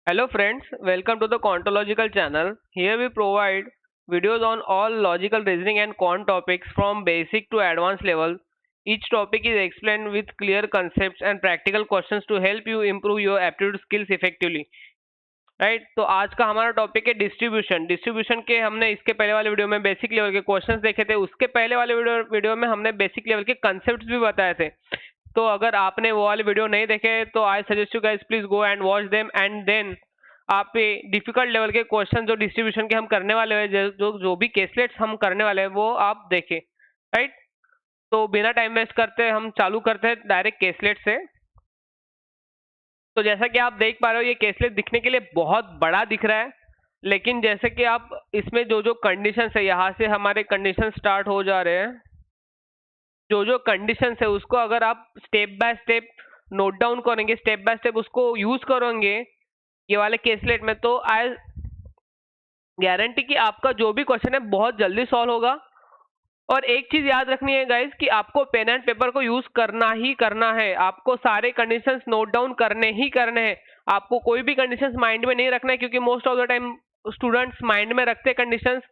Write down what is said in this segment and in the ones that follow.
Hello friends, welcome to the Quantological channel. Here we provide videos on all logical reasoning and quant topics from basic to advanced level. Each topic is explained with clear concepts and practical questions to help you improve your aptitude skills effectively. Right तो आज का हमारा topic है distribution के हमने इसके पहले वाले वीडियो में बेसिक लेवल के क्वेश्चंस देखे थे। उसके पहले वाले वीडियो में हमने बेसिक लेवल के कंसेप्ट्स भी बताए थे। तो अगर आपने वो वाले वीडियो नहीं देखे तो I suggest you guys please go and watch them and then आप डिफिकल्ट लेवल के क्वेश्चन जो डिस्ट्रीब्यूशन के हम करने वाले हैं जो भी केसलेट्स हम करने वाले हैं वो आप देखें। राइट तो बिना टाइम वेस्ट करते हम चालू करते हैं डायरेक्ट केसलेट से। तो जैसा कि आप देख पा रहे हो ये केसलेट दिखने के लिए बहुत बड़ा दिख रहा है, लेकिन जैसे कि आप इसमें जो जो कंडीशंस है यहाँ से हमारे कंडीशन स्टार्ट हो जा रहे हैं। जो जो कंडीशंस है उसको अगर आप step by step note down करेंगे, स्टेप बाय स्टेप उसको यूज करेंगे ये वाले केसलेट में, तो आई गारंटी कि आपका जो भी क्वेश्चन है बहुत जल्दी सॉल्व होगा। और एक चीज याद रखनी है गाइस कि आपको पेन एंड पेपर को यूज करना ही करना है। आपको सारे कंडीशंस नोट डाउन करने ही करने हैं। आपको कोई भी कंडीशंस माइंड में नहीं रखना है, क्योंकि most of the time students mind में रखते हैं कंडीशंस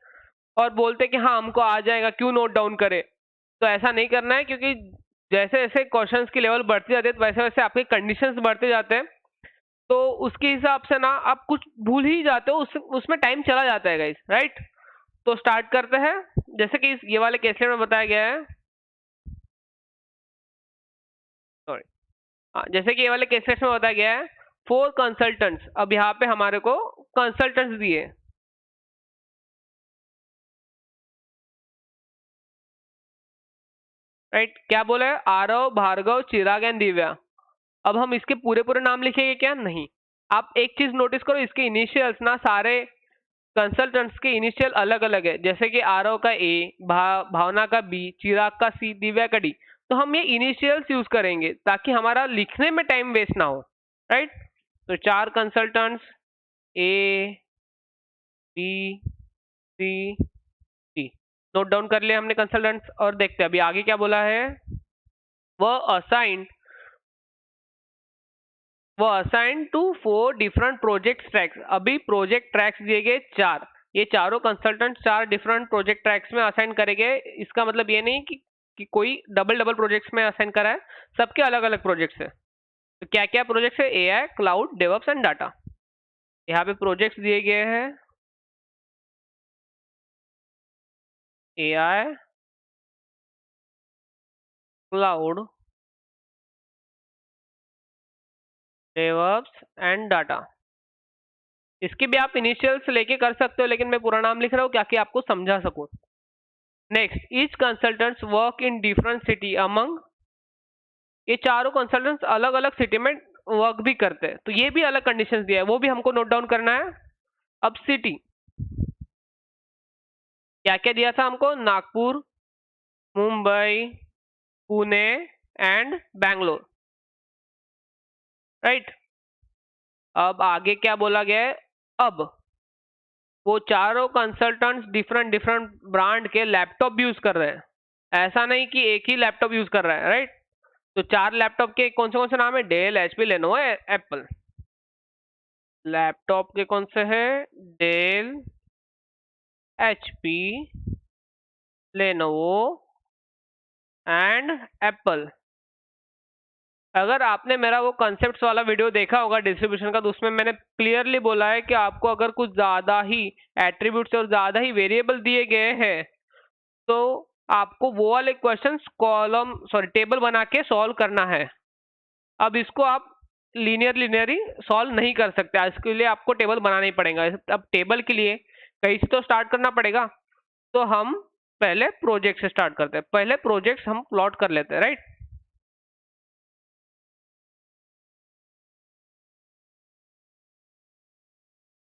और बोलते कि हाँ हमको आ जाएगा, क्यों नोट डाउन करे। तो ऐसा नहीं करना है, क्योंकि जैसे जैसे क्वेश्चंस की लेवल बढ़ती जाती है वैसे वैसे आपके कंडीशंस बढ़ते जाते हैं। तो उसके हिसाब से ना आप कुछ भूल ही जाते हो, उसमें टाइम चला जाता है गाइस। राइट तो स्टार्ट करते हैं। जैसे कि ये वाले केसलेट में बताया गया है, सॉरी, जैसे कि ये वाले केसेस में बताया गया है 4 कंसल्टेंट्स। अब यहाँ पे हमारे को कंसल्टेंट्स दिए, राइट। क्या बोला है? आरव, भार्गव, चिराग एंड दिव्या। अब हम इसके पूरे पूरे नाम लिखेंगे क्या? नहीं। आप एक चीज नोटिस करो, इसके इनिशियल्स ना सारे कंसल्टेंट्स के इनिशियल अलग अलग है। जैसे कि आरव का ए, भावना का बी, चिराग का सी, दिव्या का डी। तो हम ये इनिशियल्स यूज करेंगे ताकि हमारा लिखने में टाइम वेस्ट ना हो। राइट तो 4 कंसल्टेंट्स ए, बी, सी, डी नोट डाउन कर लिया हमने कंसल्टेंट्स। और देखते हैं अभी आगे क्या बोला है। वह assign to 4 different project tracks. अभी प्रोजेक्ट ट्रैक्स दिए गए 4। ये चारों कंसल्टेंट 4 डिफरेंट प्रोजेक्ट ट्रैक्स में असाइन करेंगे। इसका मतलब ये नहीं कि कोई डबल डबल प्रोजेक्ट्स में असाइन करा है, सबके अलग अलग प्रोजेक्ट्स है। तो क्या क्या प्रोजेक्ट्स है? AI, cloud, DevOps and data. यहाँ पे प्रोजेक्ट्स दिए गए हैं AI, cloud, DevOps and data. इसके भी आप इनिशियल्स लेके कर सकते हो, लेकिन मैं पूरा नाम लिख रहा हूँ ताकि आपको समझा सकूं। Next, each consultants work in different city among. ये चारों कंसल्टेंट्स अलग अलग सिटी में वर्क भी करते हैं, तो ये भी अलग कंडीशंस दिया है, वो भी हमको नोट डाउन करना है। अब सिटी क्या क्या दिया था हमको? नागपुर, मुंबई, पुणे एंड बैंगलोर। राइट अब आगे क्या बोला गया है? अब वो चारों कंसल्टेंट्स डिफरेंट डिफरेंट ब्रांड के लैपटॉप भी यूज कर रहे हैं। ऐसा नहीं कि एक ही लैपटॉप यूज कर रहा है। राइट तो 4 लैपटॉप के कौन से नाम है? Dell, HP, Lenovo, Apple. Laptop के कौन से हैं? Dell, HP, Lenovo and Apple. अगर आपने मेरा वो कॉन्सेप्ट्स वाला वीडियो देखा होगा डिस्ट्रीब्यूशन का, तो उसमें मैंने क्लियरली बोला है कि आपको अगर कुछ ज्यादा ही एट्रीब्यूट्स और ज्यादा ही वेरिएबल दिए गए हैं तो आपको वो वाले क्वेश्चंस कॉलम सॉरी टेबल बना के सॉल्व करना है। अब इसको आप लिनियरली सॉल्व नहीं कर सकते, इसके लिए आपको टेबल बनाना ही पड़ेगा। अब टेबल के लिए कहीं से तो स्टार्ट करना पड़ेगा, तो हम पहले प्रोजेक्ट से स्टार्ट करते हैं। पहले प्रोजेक्ट्स हम प्लॉट कर लेते हैं। राइट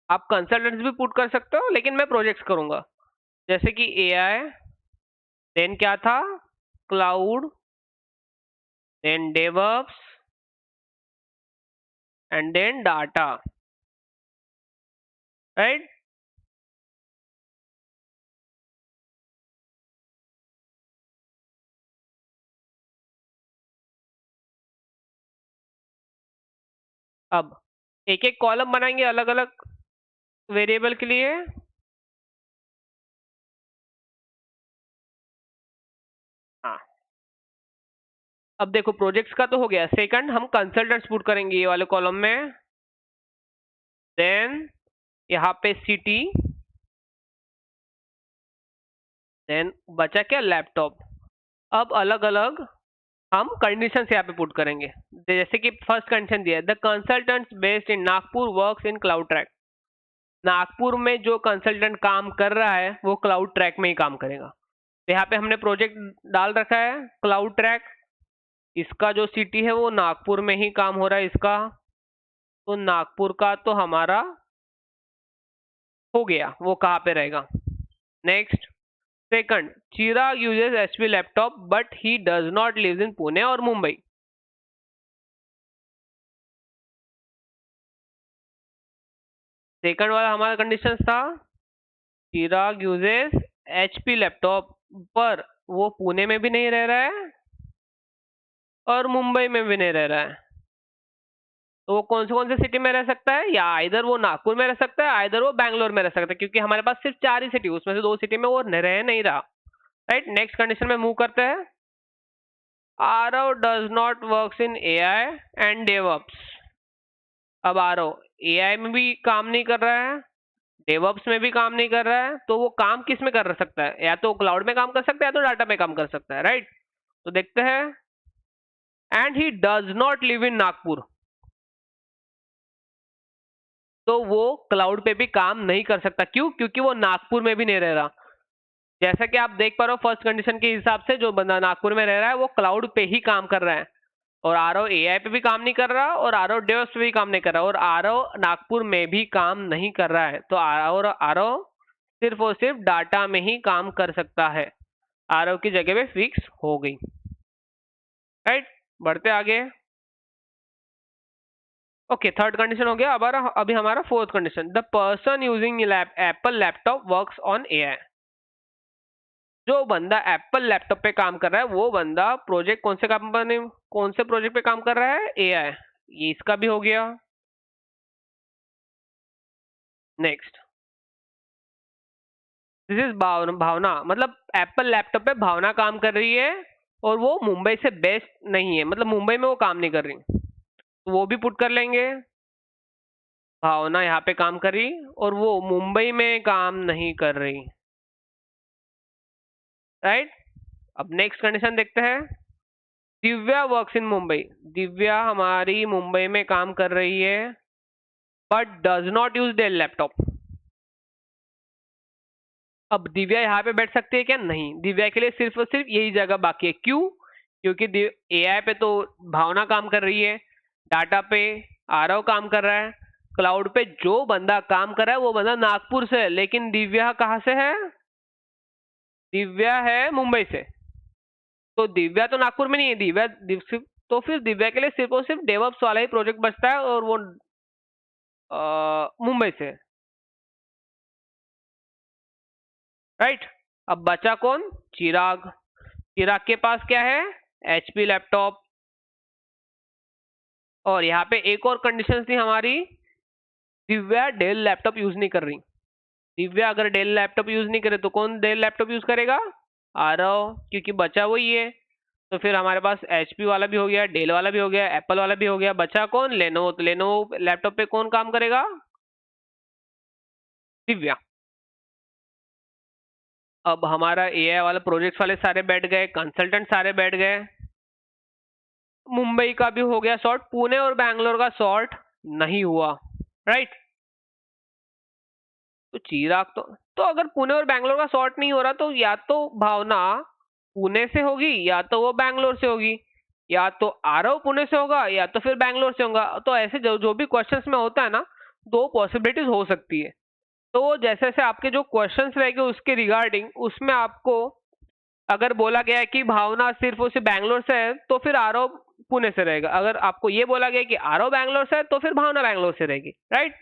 आप कंसल्टेंट्स भी पुट कर सकते हो, लेकिन मैं प्रोजेक्ट्स करूंगा। जैसे कि एआई, देन क्या था? Cloud, then DevOps and then data. Right अब एक एक कॉलम बनाएंगे अलग अलग वेरिएबल के लिए। हाँ, अब देखो प्रोजेक्ट्स का तो हो गया। सेकंड हम कंसल्टेंट्स पुट करेंगे ये वाले कॉलम में। देन यहाँ पे सिटी, देन बचा क्या, लैपटॉप। अब अलग अलग हम कंडीशन यहाँ पे पुट करेंगे। जैसे कि फर्स्ट कंडीशन दिया है, the consultants based in Nagpur works in cloud track. Nagpur में जो कंसल्टेंट काम कर रहा है वो क्लाउड ट्रैक में ही काम करेगा। तो यहाँ पे हमने प्रोजेक्ट डाल रखा है क्लाउड ट्रैक। इसका जो सिटी है वो नागपुर में ही काम हो रहा है इसका, तो नागपुर का तो हमारा हो गया, वो कहाँ पे रहेगा। Next, second, Chirag uses HP laptop but he does not live in Pune और मुंबई। सेकंड वाला हमारा कंडीशन था, चिराग यूजेस एचपी लैपटॉप पर वो पुणे में भी नहीं रह रहा है और मुंबई में भी नहीं रह रहा है। तो वो कौन से सिटी में रह सकता है, या इधर वो नागपुर में रह सकता है, इधर वो बैंगलोर में रह सकता है, क्योंकि हमारे पास सिर्फ 4 ही सिटी, उसमें से 2 सिटी में वो रह नहीं रहा। राइट, नेक्स्ट कंडीशन में मूव करते हैं। Aarav does not works in AI and DevOps. अब आरव एआई में भी काम नहीं कर रहा है, डेवऑप्स में भी काम नहीं कर रहा है, तो वो काम किस में कर सकता है, या तो क्लाउड में काम कर सकता है या तो डाटा में काम कर सकता है। राइट, तो देखते हैं। And he does not live in Nagpur, तो वो क्लाउड पे भी काम नहीं कर सकता। क्यों? क्योंकि वो नागपुर में भी नहीं रह रहा। जैसा कि आप देख पा रहे हो फर्स्ट कंडीशन के हिसाब से, जो बंदा नागपुर में रह रहा है वो क्लाउड पे ही काम कर रहा है, और आरओ एआई पे भी काम नहीं कर रहा, और आरओ डेवऑप्स पे भी काम नहीं कर रहा, और आरओ नागपुर में भी काम नहीं कर रहा है। तो आरओ सिर्फ और सिर्फ डाटा में ही काम कर सकता है, आरओ की जगह पे फिक्स हो गई। राइट, बढ़ते आगे। ओके, थर्ड कंडीशन हो गया। अब अभी हमारा fourth condition, the person using Apple laptop works on AI. जो बंदा एप्पल लैपटॉप पे काम कर रहा है वो बंदा प्रोजेक्ट कौन से प्रोजेक्ट पे काम कर रहा है, एआई। ये इसका भी हो गया। नेक्स्ट, दिस इज भावना, मतलब एप्पल लैपटॉप पे भावना काम कर रही है, और वो मुंबई से बेस्ट नहीं है, मतलब मुंबई में वो काम नहीं कर रही, तो वो भी पुट कर लेंगे। भावना यहाँ पे काम कर रही और वो मुंबई में काम नहीं कर रही। राइट, अब नेक्स्ट कंडीशन देखते हैं। Divya works in Mumbai. दिव्या हमारी मुंबई में काम कर रही है but does not use Dell laptop. अब दिव्या यहाँ पे बैठ सकती है क्या? नहीं, दिव्या के लिए सिर्फ और सिर्फ यही जगह बाकी है। क्यों? क्योंकि एआई पे तो भावना काम कर रही है, डाटा पे आरव काम कर रहा है, क्लाउड पे जो बंदा काम कर रहा है वो बंदा नागपुर से है, लेकिन दिव्या कहाँ से है? दिव्या है मुंबई से। तो दिव्या तो नागपुर में नहीं है, तो फिर दिव्या के लिए सिर्फ और सिर्फ डेवऑप्स वाला ही प्रोजेक्ट बचता है, और वो मुंबई से। राइट, अब बचा कौन? चिराग। चिराग के पास क्या है? HP laptop. और यहाँ पे एक और कंडीशन थी हमारी, दिव्या डेल लैपटॉप यूज नहीं कर रही। दिव्या अगर डेल लैपटॉप यूज नहीं करे तो कौन डेल लैपटॉप यूज करेगा? आरव, क्योंकि बचा वही है। तो फिर हमारे पास एचपी वाला भी हो गया, डेल वाला भी हो गया, एप्पल वाला भी हो गया, बचा कौन? लेनोवो। तो लेनोवो लैपटॉप पे कौन काम करेगा? दिव्या। अब हमारा एआई वाला प्रोजेक्ट वाले सारे बैठ गए, कंसल्टेंट सारे बैठ गए, मुंबई का भी हो गया सॉर्ट, पुणे और बैंगलोर का सॉर्ट नहीं हुआ। राइट, तो चिराग तो अगर पुणे और बैंगलोर का सॉर्ट नहीं हो रहा तो या तो भावना पुणे से होगी या तो वो बैंगलोर से होगी, या तो आरव पुणे से होगा या तो फिर बैंगलोर से होगा। तो ऐसे जो भी क्वेश्चंस में होता है ना, दो पॉसिबिलिटीज हो सकती है। तो जैसे जैसे आपके जो क्वेश्चंस रहेंगे उसके रिगार्डिंग, उसमें आपको अगर बोला गया है कि भावना सिर्फ और सिर्फ बैंगलोर से है तो फिर आरव पुणे से रहेगा। अगर आपको ये बोला गया कि आरव बैंगलोर से है तो फिर भावना बैंगलोर से रहेगी। राइट,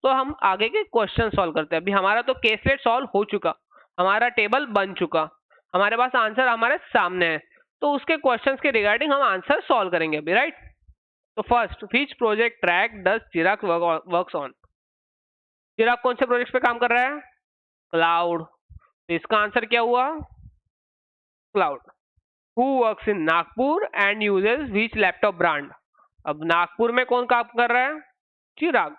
तो हम आगे के क्वेश्चन सॉल्व करते हैं। अभी हमारा तो केस सेट सॉल्व हो चुका, हमारा टेबल बन चुका, हमारे पास आंसर हमारे सामने है, तो उसके क्वेश्चंस के रिगार्डिंग हम आंसर सॉल्व करेंगे अभी। राइट, तो first, which project track does Chirag works on? Chirag कौन से प्रोजेक्ट पे काम कर रहा है? क्लाउड। तो इसका आंसर क्या हुआ? Cloud. Who works in Nagpur and uses which laptop brand? अब नागपुर में कौन काम कर रहा है? चिराग।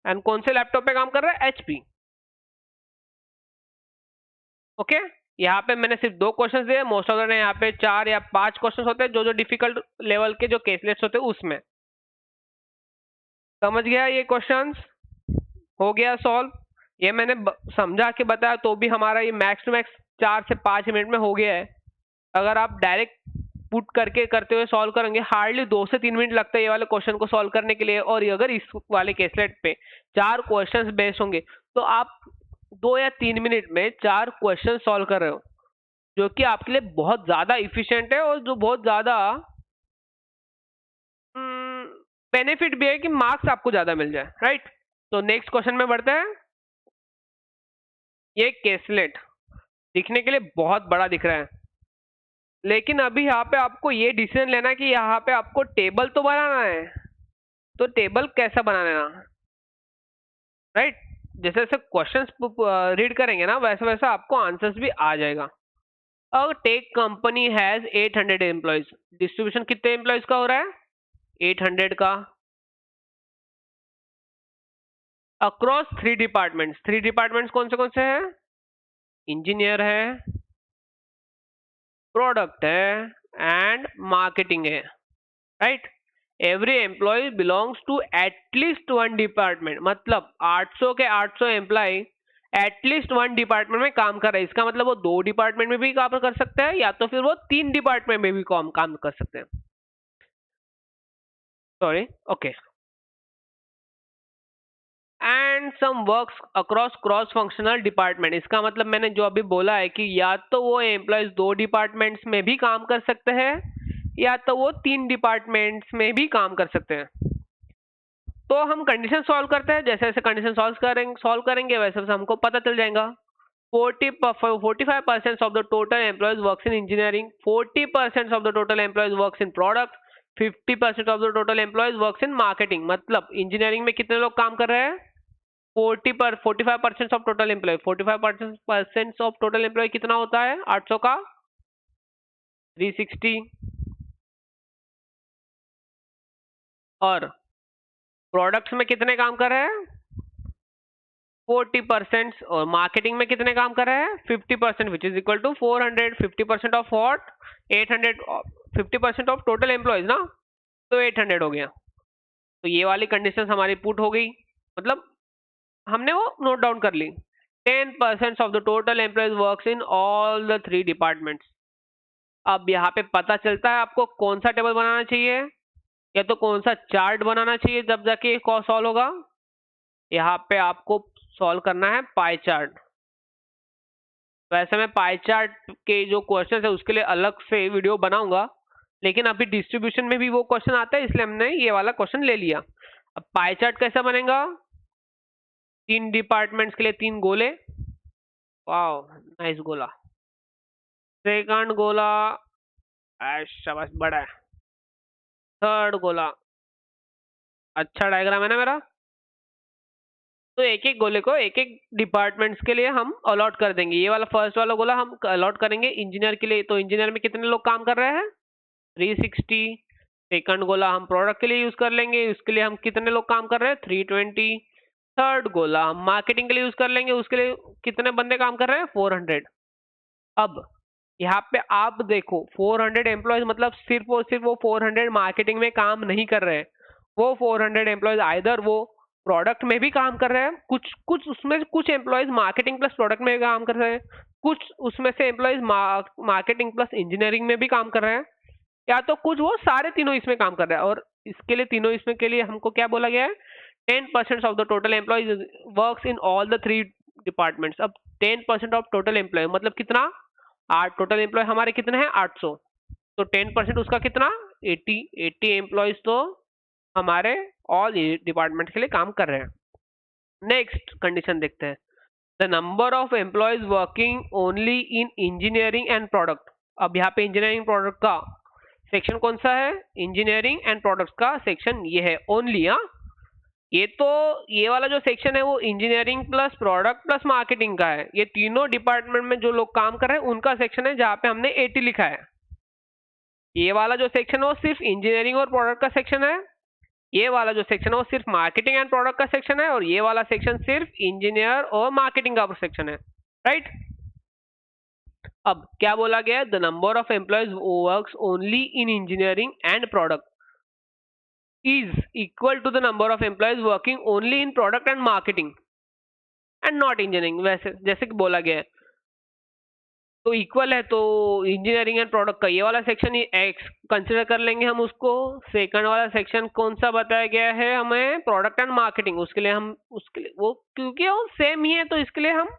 एंड कौन से लैपटॉप पे काम कर रहा है? एचपी। ओके, यहाँ पे मैंने सिर्फ 2 क्वेश्चन दिए, मोस्ट ऑफ द यहाँ पे 4 या 5 क्वेश्चन होते हैं जो डिफिकल्ट लेवल के जो केसलेस होते हैं उसमें। समझ गया ये क्वेश्चंस? हो गया सॉल्व? ये मैंने समझा के बताया तो भी हमारा ये मैक्स टू मैक्स 4 से 5 मिनट में हो गया है। अगर आप डायरेक्ट पुट करके करते हुए सॉल्व करेंगे हार्डली 2 से 3 मिनट लगता है ये वाले क्वेश्चन को सॉल्व करने के लिए। और अगर इस वाले केसलेट पे 4 क्वेश्चंस बेस्ड होंगे तो आप 2 या 3 मिनट में 4 क्वेश्चन सॉल्व कर रहे हो, जो कि आपके लिए बहुत ज्यादा इफिशिएंट है और जो बहुत ज्यादा बेनिफिट भी है कि मार्क्स आपको ज्यादा मिल जाए, राइट? तो नेक्स्ट क्वेश्चन में बढ़ते हैं। ये केसलेट दिखने के लिए बहुत बड़ा दिख रहा है, लेकिन अभी यहाँ पे आपको ये डिसीजन लेना है कि यहाँ पे आपको टेबल तो बनाना है। तो टेबल कैसा बनाना है, राइट? जैसे जैसे क्वेश्चंस रीड करेंगे ना वैसे वैसे आपको आंसर्स भी आ जाएगा। अब tech company has 800 employees, distribution कितने एम्प्लॉयज का हो रहा है? 800 का। अक्रॉस 3 डिपार्टमेंट्स, 3 डिपार्टमेंट्स कौन से हैं? इंजीनियर है, प्रोडक्ट है एंड मार्केटिंग है, right? Every employee belongs to at least 1 department, मतलब 800 के 800 एम्प्लॉय एटलीस्ट 1 डिपार्टमेंट में काम कर रहे हैं। इसका मतलब वो 2 डिपार्टमेंट में भी काम कर सकते हैं या तो फिर वो 3 डिपार्टमेंट में भी काम कर सकते हैं। Sorry, okay. And some works across cross functional department, इसका मतलब मैंने जो अभी बोला है कि या तो वो एम्प्लॉयज 2 डिपार्टमेंट्स में भी काम कर सकते हैं या तो वो 3 डिपार्टमेंट्स में भी काम कर सकते हैं। तो हम कंडीशन सॉल्व करते हैं, जैसे जैसे कंडीशन सॉल्व करेंगे वैसे वैसे हमको पता चल जाएगा। 45% of the total employees works in engineering, 40% of the total employees works in product, 50% of the total employees works in marketing। मतलब इंजीनियरिंग में कितने लोग काम कर रहे हैं? 45% of total employ. 45% of total employ कितना होता है? 800 का 360। और प्रोडक्ट्स में कितने काम कर रहे हैं? 40%। और मार्केटिंग में कितने काम कर रहे हैं? 50%, which is equal to 400। 50% of what? 800। 50% of total employees ना, तो 800 हो गया। तो ये वाली कंडीशन हमारी पुट हो गई, मतलब हमने वो नोट डाउन कर ली। 10% of the total employees works in all the 3 departments. अब यहाँ पे पता चलता है आपको कौन सा टेबल बनाना चाहिए या तो कौन सा चार्ट बनाना चाहिए जब जाके सॉल्व होगा। यहाँ पे आपको सॉल्व करना है पाई चार्ट। वैसे मैं पाई चार्ट के जो क्वेश्चन है उसके लिए अलग से वीडियो बनाऊंगा, लेकिन अभी डिस्ट्रीब्यूशन में भी वो क्वेश्चन आता है इसलिए हमने ये वाला क्वेश्चन ले लिया। अब पाई चार्ट कैसा बनेगा? 3 डिपार्टमेंट्स के लिए 3 गोले। वाओ, नाइस गोला। सेकंड गोला, शाबाश, बड़ा है। थर्ड गोला, अच्छा डायग्राम है ना मेरा। तो एक एक गोले को एक एक डिपार्टमेंट्स के लिए हम अलॉट कर देंगे। ये वाला फर्स्ट वाला गोला हम अलॉट करेंगे इंजीनियर के लिए, तो इंजीनियर में कितने लोग काम कर रहे हैं? 360। सेकंड गोला हम प्रोडक्ट के लिए यूज कर लेंगे, उसके लिए हम कितने लोग काम कर रहे हैं? 320। थर्ड गोला हम मार्केटिंग के लिए यूज कर लेंगे, उसके लिए कितने बंदे काम कर रहे हैं? 400। अब यहाँ पे आप देखो 400 एम्प्लॉयज, मतलब सिर्फ वो 400 मार्केटिंग में काम नहीं कर रहे हैं। वो 400 एम्प्लॉयज आइदर वो प्रोडक्ट में भी काम कर रहे हैं, कुछ उसमें कुछ एम्प्लॉयज मार्केटिंग प्लस प्रोडक्ट में भी काम कर रहे हैं, कुछ उसमें से एम्प्लॉयज मार्केटिंग प्लस इंजीनियरिंग में भी काम कर रहे हैं, या तो कुछ वो सारे तीनों इसमें काम कर रहे हैं। और इसके लिए तीनों इसमें के लिए हमको क्या बोला गया है? 10% of the total employees works in all the 3 departments. अब 10% ऑफ टोटल एम्प्लॉय मतलब कितना? 8। टोटल एम्प्लॉय हमारे कितने हैं? 800। तो 10% उसका कितना? 80 एम्प्लॉयज तो हमारे ऑल डिपार्टमेंट के लिए काम कर रहे हैं। नेक्स्ट कंडीशन देखते हैं। The number of employees working only in engineering and product. अब यहाँ पे इंजीनियरिंग प्रोडक्ट का सेक्शन कौन सा है? इंजीनियरिंग एंड प्रोडक्ट्स का सेक्शन ये है ओनली। हाँ, ये तो ये वाला जो सेक्शन है वो engineering plus product plus marketing का है। ये तीनों डिपार्टमेंट में जो लोग काम कर रहे हैं उनका सेक्शन है, जहाँ पे हमने 80 लिखा है। ये वाला जो सेक्शन है वो सिर्फ इंजीनियरिंग और प्रोडक्ट का सेक्शन है। ये वाला जो सेक्शन है वो सिर्फ मार्केटिंग एंड प्रोडक्ट का सेक्शन है, और ये वाला सेक्शन सिर्फ इंजीनियर और मार्केटिंग का सेक्शन है। राइट। अब क्या बोला गया है? The number of employees works only in engineering and product is equal to the number of employees working only in product and marketing and not engineering। वैसे जैसे कि बोला गया है तो इक्वल है, तो इंजीनियरिंग एंड प्रोडक्ट का ये वाला सेक्शन एक्स कंसिडर कर लेंगे हम उसको। सेकंड वाला सेक्शन कौन सा बताया गया है हमें? Product and marketing. उसके लिए वो क्योंकि वो सेम ही है तो इसके लिए हम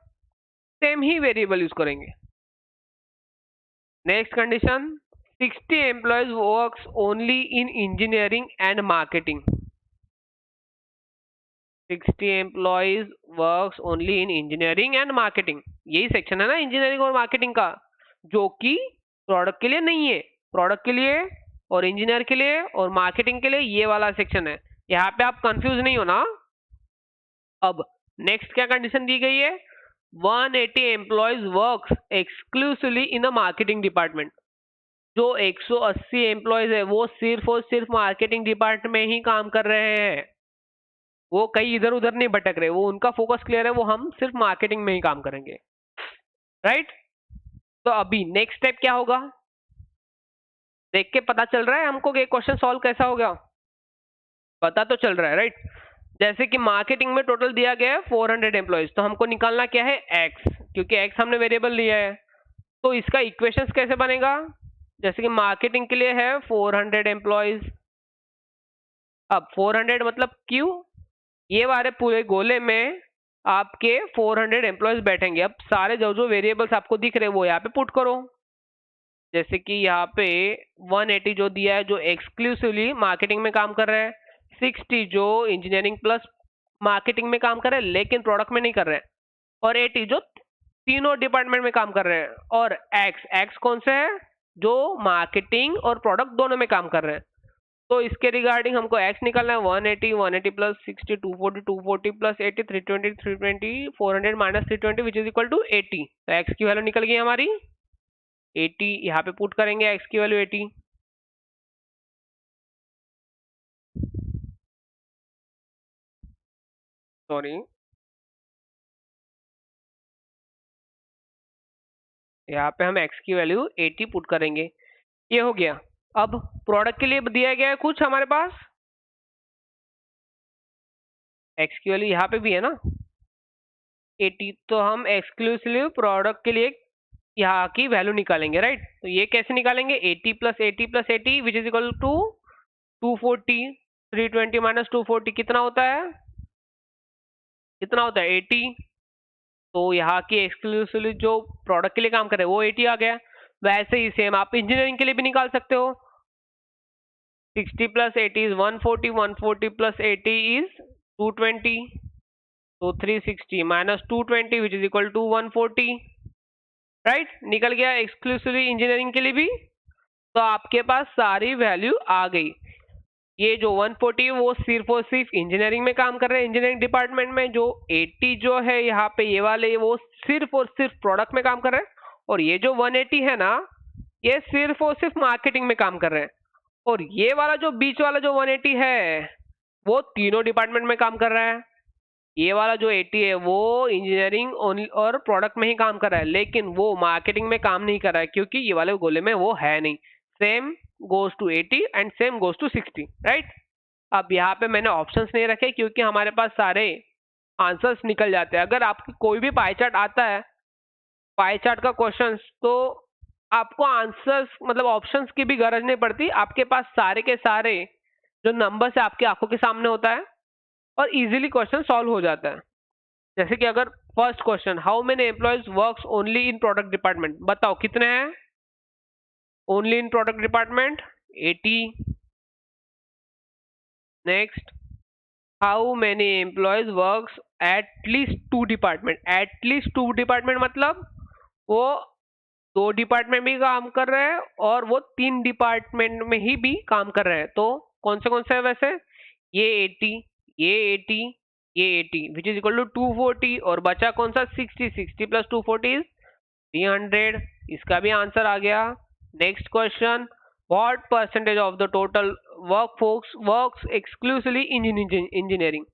सेम ही वेरिएबल यूज करेंगे। Next condition, 60 employees works only in engineering and marketing। 60 employees works only in engineering and marketing। यही सेक्शन है ना इंजीनियरिंग और मार्केटिंग का, जो कि प्रोडक्ट के लिए नहीं है। प्रोडक्ट के लिए और इंजीनियर के लिए और मार्केटिंग के लिए ये वाला सेक्शन है। यहाँ पे आप कंफ्यूज नहीं हो ना। अब नेक्स्ट क्या कंडीशन दी गई है? 180 employees works exclusively in the marketing department। जो 180 एम्प्लॉयज है वो सिर्फ और सिर्फ मार्केटिंग डिपार्टमेंट में ही काम कर रहे हैं। वो कहीं इधर उधर नहीं भटक रहे, वो उनका फोकस क्लियर है, वो हम सिर्फ मार्केटिंग में ही काम करेंगे। राइट। तो अभी नेक्स्ट स्टेप क्या होगा? देख के पता चल रहा है हमको कि क्वेश्चन सॉल्व कैसा हो गया? पता तो चल रहा है। राइट। जैसे कि मार्केटिंग में टोटल दिया गया है 400 एम्प्लॉयज, तो हमको निकालना क्या है? एक्स, क्योंकि एक्स हमने वेरिएबल लिया है। तो इसका इक्वेशन कैसे बनेगा? जैसे कि मार्केटिंग के लिए है 400 एम्प्लॉयज। अब 400 मतलब क्यों? ये वाले पूरे गोले में आपके 400 एम्प्लॉयज बैठेंगे। अब सारे जो जो वेरिएबल्स आपको दिख रहे हैं वो यहाँ पे पुट करो। जैसे कि यहाँ पे 180 जो दिया है जो एक्सक्लूसिवली मार्केटिंग में काम कर रहे हैं, 60 जो इंजीनियरिंग प्लस मार्केटिंग में काम कर रहे हैं लेकिन प्रोडक्ट में नहीं कर रहे हैं, और 80 जो तीनों डिपार्टमेंट में काम कर रहे हैं, और एक्स कौन से है? जो मार्केटिंग और प्रोडक्ट दोनों में काम कर रहे हैं। तो इसके रिगार्डिंग हमको x निकालना है। 180 plus 60 240 plus 80 320 400 minus 320 which is equal to 80। तो x की वैल्यू निकल गई हमारी 80। यहाँ पे पुट करेंगे x की वैल्यू 80। सॉरी, यहाँ पे हम x की वैल्यू 80 पुट करेंगे। ये हो गया। अब प्रोडक्ट के लिए दिया गया है कुछ हमारे पास, x की वैल्यू यहाँ पे भी है ना 80, तो हम एक्सक्लूसिव प्रोडक्ट के लिए यहाँ की वैल्यू निकालेंगे। राइट। तो ये कैसे निकालेंगे? 80 plus 80 plus 80 which is equal to 240। 320 minus 240 कितना होता है? कितना होता है? 80। तो यहाँ की एक्सक्लूसिवली जो प्रोडक्ट के लिए काम कर रहे हैं वो 80 आ गया। वैसे ही सेम आप इंजीनियरिंग के लिए भी निकाल सकते हो। 60 प्लस 80 इज 140, 140 प्लस 80 इज 220, तो 360 minus 220 which is equal to 140। Right. निकल गया एक्सक्लूसिवली इंजीनियरिंग के लिए भी। तो आपके पास सारी वैल्यू आ गई। ये जो 140 वो सिर्फ और सिर्फ इंजीनियरिंग में काम कर रहे हैं, इंजीनियरिंग डिपार्टमेंट में। जो 80 जो है यहाँ पे ये वाले वो सिर्फ और सिर्फ प्रोडक्ट में काम कर रहे हैं, और ये जो 180 है ना ये सिर्फ और सिर्फ मार्केटिंग में काम कर रहे हैं। और ये वाला जो बीच वाला जो 180 है वो तीनों डिपार्टमेंट में काम कर रहा है। ये वाला जो 80 है वो इंजीनियरिंग और प्रोडक्ट में ही काम कर रहा है, लेकिन वो मार्केटिंग में काम नहीं कर रहा है क्योंकि ये वाले गोले में वो है नहीं। Same goes to 80 and same goes to 60। Right. अब यहाँ पे मैंने ऑप्शंस नहीं रखे क्योंकि हमारे पास सारे आंसर्स निकल जाते हैं। अगर आपको कोई भी पाई चार्ट आता है, पाई चार्ट का क्वेश्चन, तो आपको आंसर्स मतलब ऑप्शंस की भी गरज नहीं पड़ती। आपके पास सारे के सारे जो नंबर्स है आपकी आंखों के सामने होता है और इजीली क्वेश्चन सॉल्व हो जाता है। जैसे कि अगर first question, how many employees works only in product department, बताओ कितने हैं only in product department? 80। Next, how many employees works at least 2 department? At least 2 department मतलब वो 2 डिपार्टमेंट में काम कर रहे हैं और वो 3 डिपार्टमेंट में ही भी काम कर रहे हैं। तो कौन से है वैसे? ये 80, ये 80, ये 80 विच इज इक्वल टू 240 और बचा कौन सा? 60। 60 प्लस 240 इज 300। इसका भी आंसर आ गया। Next question, what percentage of the total workforce works exclusively in engineering?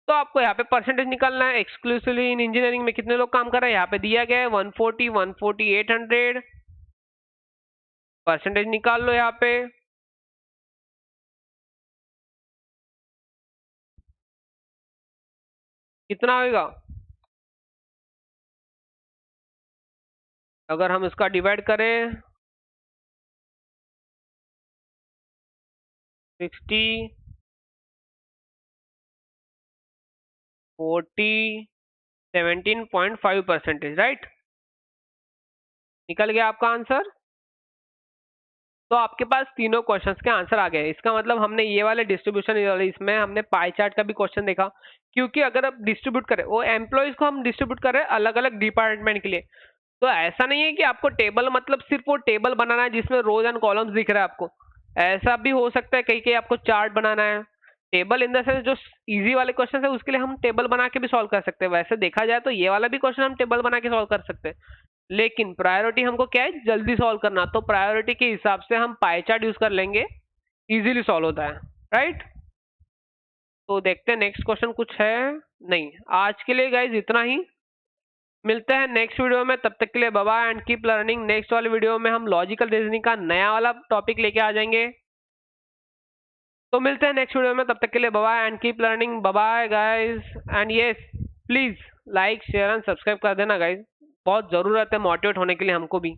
तो आपको यहाँ पे परसेंटेज निकालना है। एक्सक्लूसिवली इन इंजीनियरिंग में कितने लोग काम कर रहे हैं यहाँ पे दिया गया है 140, 140, 800। परसेंटेज निकाल लो यहाँ पे। कितना होगा? अगर हम इसका डिवाइड करें 60, 40, 17.5%, राइट? निकल गया आपका आंसर। तो आपके पास तीनों क्वेश्चंस के आंसर आ गए। इसका मतलब हमने ये वाले डिस्ट्रीब्यूशन, इसमें हमने पाई चार्ट का भी क्वेश्चन देखा, क्योंकि अगर आप डिस्ट्रीब्यूट करें, वो एम्प्लॉयज को हम डिस्ट्रीब्यूट कर रहे हैं अलग अलग डिपार्टमेंट के लिए। तो ऐसा नहीं है कि आपको टेबल मतलब सिर्फ वो टेबल बनाना है जिसमें रोज एंड कॉलम्स दिख रहा है आपको। ऐसा भी हो सकता है, कहीं कहीं आपको चार्ट बनाना है। टेबल इन द सेंस जो इजी वाले क्वेश्चन है उसके लिए हम टेबल बना के भी सॉल्व कर सकते हैं। वैसे देखा जाए तो ये वाला भी क्वेश्चन हम टेबल बना के सॉल्व कर सकते हैं, लेकिन प्रायोरिटी हमको क्या है? जल्दी सॉल्व करना। तो प्रायोरिटी के हिसाब से हम पाई चार्ट यूज कर लेंगे, इजीली सॉल्व होता है, राइट? तो देखते हैं नेक्स्ट क्वेश्चन कुछ है नहीं। आज के लिए गाइज इतना ही। मिलते हैं नेक्स्ट वीडियो में, तब तक के लिए bye bye and keep learning. Next वाले वीडियो में हम लॉजिकल रीजनिंग का नया वाला टॉपिक लेके आ जाएंगे। तो मिलते हैं नेक्स्ट वीडियो में, तब तक के लिए bye bye and keep learning. Bye bye guys and yes, please like share and subscribe कर देना गाइस, बहुत जरूरत है मोटिवेट होने के लिए हमको भी।